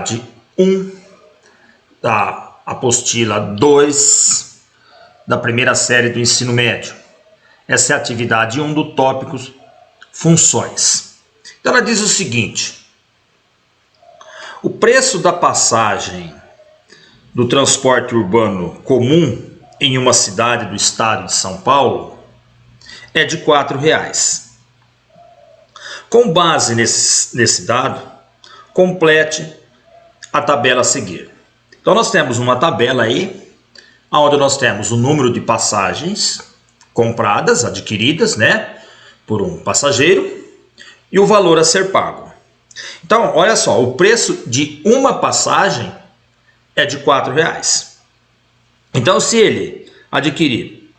atividade 1 da apostila 2 da primeira série do ensino médio. Essa é a atividade 1 do tópico funções. Então ela diz o seguinte: o preço da passagem do transporte urbano comum em uma cidade do estado de São Paulo é de R$ 4,00. Com base nesse dado, complete a tabela a seguir. Então nós temos uma tabela aí, onde nós temos o número de passagens compradas, adquiridas, por um passageiro, e o valor a ser pago. Então, olha só, o preço de uma passagem é de R$ 4,00. Então, se ele adquirir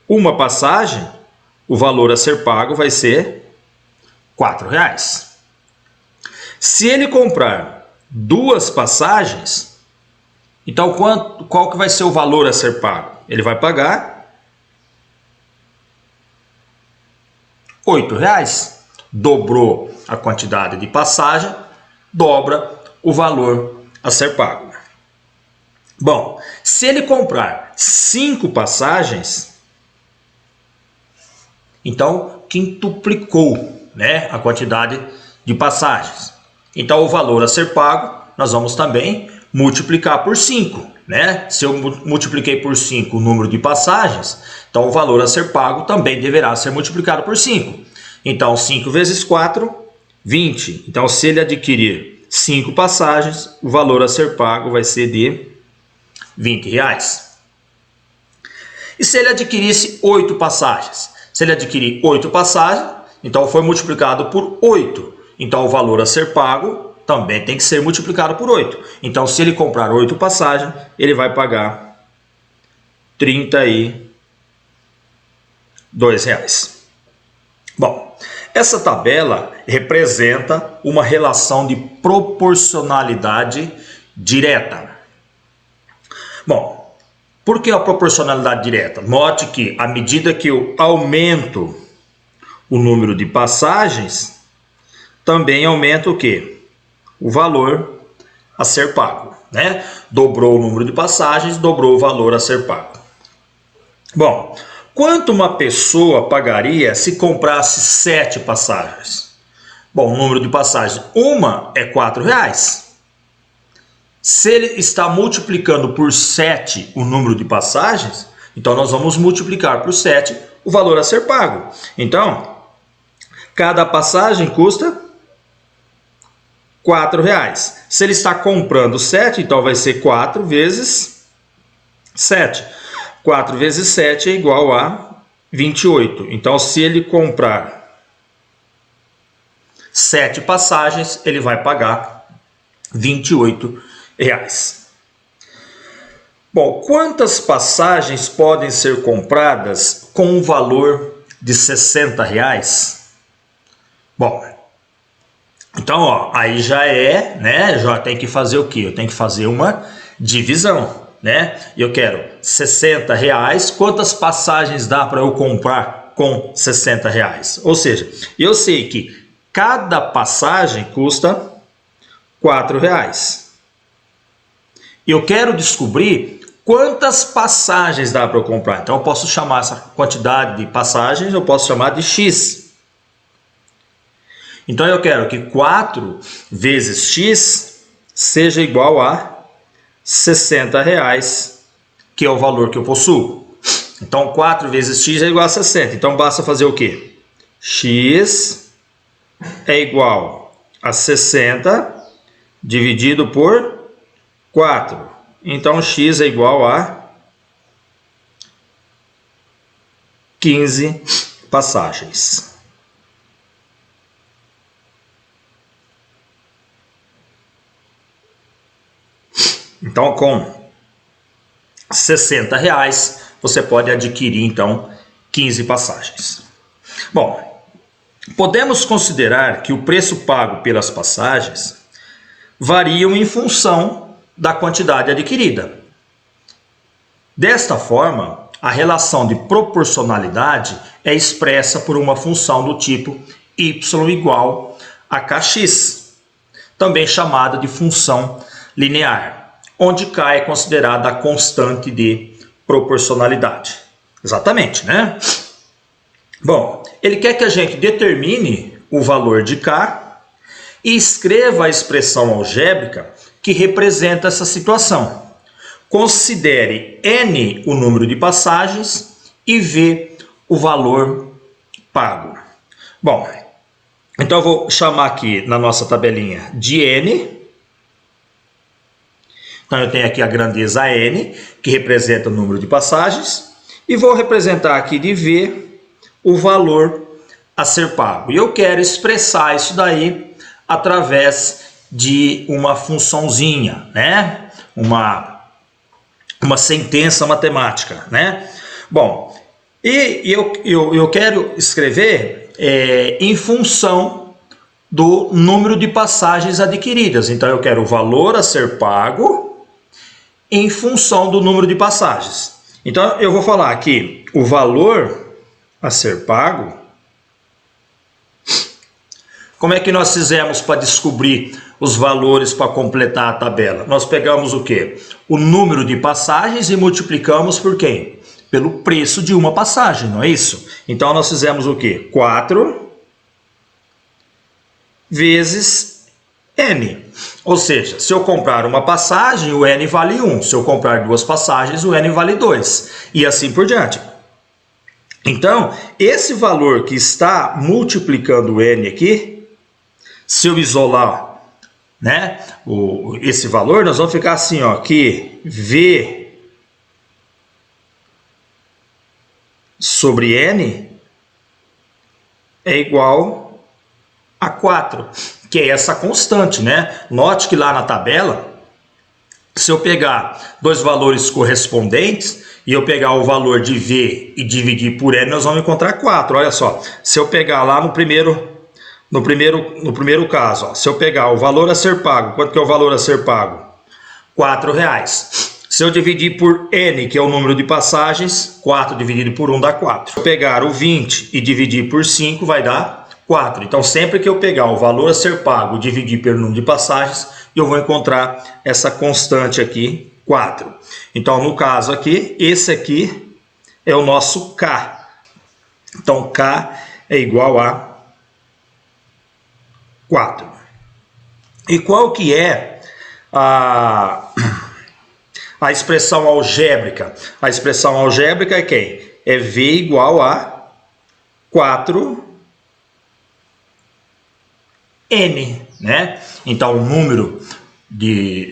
uma passagem, o valor a ser pago vai ser R$ 4,00. Se ele comprar duas passagens, então qual que vai ser o valor a ser pago? Ele vai pagar R$ 8,00. Dobrou a quantidade de passagem, dobra o valor a ser pago. Bom, se ele comprar 5 passagens, então quintuplicou, a quantidade de passagens. Então o valor a ser pago, nós vamos também multiplicar por 5. Se eu multipliquei por 5 o número de passagens, então o valor a ser pago também deverá ser multiplicado por 5. Então 5 vezes 4, 20. Então se ele adquirir 5 passagens, o valor a ser pago vai ser de R$ 20,00. E se ele adquirisse 8 passagens? Se ele adquirir 8 passagens, então foi multiplicado por 8. Então o valor a ser pago também tem que ser multiplicado por 8. Então se ele comprar 8 passagens, ele vai pagar R$ 32,00. Bom, essa tabela representa uma relação de proporcionalidade direta. Bom, por que a proporcionalidade direta? Note que à medida que eu aumento o número de passagens, também aumenta o quê? O valor a ser pago, Dobrou o número de passagens, dobrou o valor a ser pago. Bom, quanto uma pessoa pagaria se comprasse 7 passagens? Bom, o número de passagens, uma é R$ 4,00. Se ele está multiplicando por 7 o número de passagens, então nós vamos multiplicar por 7 o valor a ser pago. Então, cada passagem custa R$ 4,00. Se ele está comprando 7, então vai ser 4 vezes 7. 4 vezes 7 é igual a 28. Então, se ele comprar 7 passagens, ele vai pagar R$ 28,00. Bom, quantas passagens podem ser compradas com um valor de R$ 60,00? Bom, então, aí já já tem que fazer o quê? Eu tenho que fazer uma divisão, Eu quero R$ 60,00, quantas passagens dá para eu comprar com R$ 60,00? Ou seja, eu sei que cada passagem custa R$ 4,00. Eu quero descobrir quantas passagens dá para eu comprar. Então eu posso chamar essa quantidade de passagens, eu posso chamar de X. Então eu quero que 4 vezes X seja igual a R$ 60,00, que é o valor que eu possuo. Então 4 vezes X é igual a 60. Então basta fazer o quê? X é igual a 60 dividido por 4. Então X é igual a 15 passagens. Então, com R$ 60,00, você pode adquirir, então, 15 passagens. Bom, podemos considerar que o preço pago pelas passagens variam em função da quantidade adquirida. Desta forma, a relação de proporcionalidade é expressa por uma função do tipo y igual a kx. também chamada de função linear, onde K é considerada a constante de proporcionalidade. Exatamente, né? Bom, ele quer que a gente determine o valor de K e escreva a expressão algébrica que representa essa situação. Considere N o número de passagens e V o valor pago. Bom, então eu vou chamar aqui na nossa tabelinha de N. Então eu tenho aqui a grandeza N, que representa o número de passagens, e vou representar aqui de V o valor a ser pago. E eu quero expressar isso daí através de uma funçãozinha, né? Uma sentença matemática, né? Bom, e eu quero escrever em função do número de passagens adquiridas. Então eu quero o valor a ser pago em função do número de passagens. Então eu vou falar aqui o valor a ser pago. Como é que nós fizemos para descobrir os valores para completar a tabela? Nós pegamos o quê? O número de passagens e multiplicamos por quem? Pelo preço de uma passagem, não é isso? Então nós fizemos o quê? 4 vezes N. Ou seja, se eu comprar uma passagem, o N vale 1. Se eu comprar duas passagens, o N vale 2. E assim por diante. Então, esse valor que está multiplicando o N aqui, se eu isolar, né, esse valor, nós vamos ficar assim, ó, que V sobre N é igual a 4, que é essa constante, né? Note que lá na tabela, se eu pegar dois valores correspondentes e eu pegar o valor de V e dividir por N, nós vamos encontrar 4. Olha só, se eu pegar lá no primeiro caso, ó, se eu pegar o valor a ser pago, quanto que é o valor a ser pago? R$4. Se eu dividir por N, que é o número de passagens, 4 dividido por 1 dá 4. Se eu pegar o 20 e dividir por 5, vai dar 4. Então, sempre que eu pegar o valor a ser pago e dividir pelo número de passagens, eu vou encontrar essa constante aqui, 4. Então, no caso aqui, esse aqui é o nosso K. Então, K é igual a 4. E qual que é a expressão algébrica? A expressão algébrica é quem? É V igual a 4N, né? Então,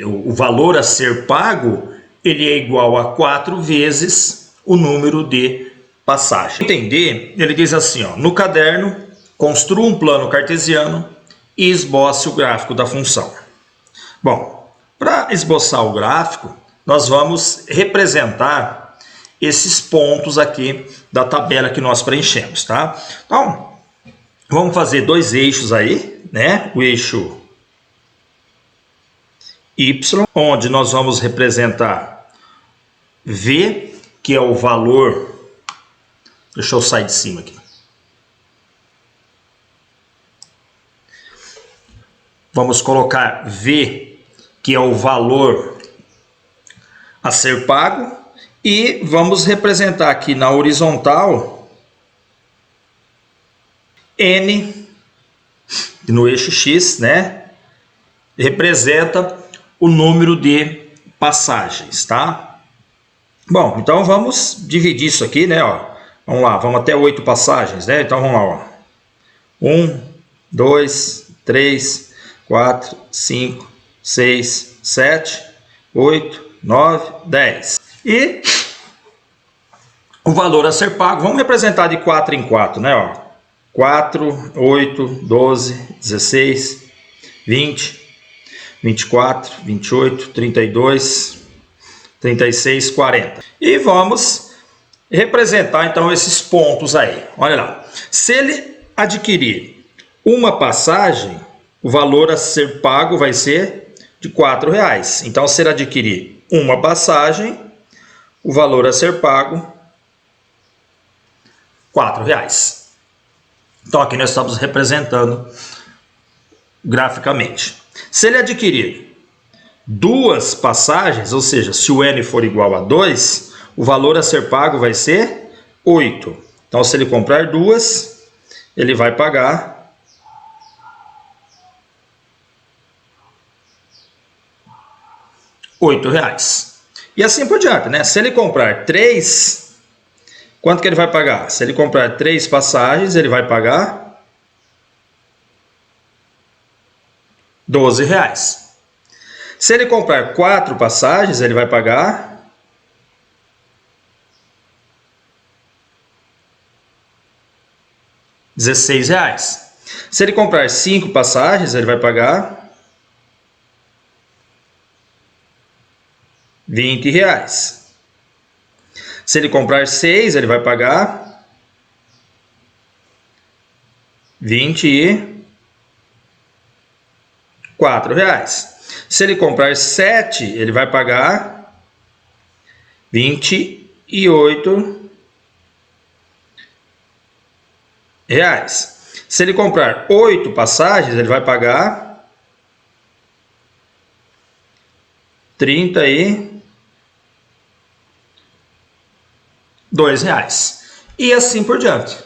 o valor a ser pago, ele é igual a 4 vezes o número de passagens. Para entender, ele diz assim, ó, no caderno, construa um plano cartesiano e esboce o gráfico da função. Bom, para esboçar o gráfico, nós vamos representar esses pontos aqui da tabela que nós preenchemos, tá? Então, vamos fazer dois eixos aí, né? O eixo Y, onde nós vamos representar V, que é o valor. Deixa eu sair de cima aqui. Vamos colocar V, que é o valor a ser pago, e vamos representar aqui na horizontal N, no eixo X, né? Representa o número de passagens, tá? Bom, então vamos dividir isso aqui, né? Ó. Vamos lá, vamos até 8 passagens, né? Então vamos lá, ó. 1, 2, 3, 4, 5, 6, 7, 8, 9, 10. E o valor a ser pago, vamos representar de 4 em 4, né? Ó. 4, 8, 12, 16, 20, 24, 28, 32, 36, 40. E vamos representar então esses pontos aí. Olha lá. Se ele adquirir uma passagem, o valor a ser pago vai ser de R$4. Então, se ele adquirir uma passagem, o valor a ser pago R$4. Então, aqui nós estamos representando graficamente. Se ele adquirir 2 passagens, ou seja, se o N for igual a 2, o valor a ser pago vai ser 8. Então, se ele comprar 2, ele vai pagar R$8. E assim por diante, né? Se ele comprar 3, quanto que ele vai pagar? Se ele comprar 3 passagens, ele vai pagar R$12. Se ele comprar 4 passagens, ele vai pagar R$16. Se ele comprar 5 passagens, ele vai pagar R$20. Se ele comprar 6, ele vai pagar R$24. Se ele comprar 7, ele vai pagar R$28. Se ele comprar 8 passagens, ele vai pagar R$32. E assim por diante.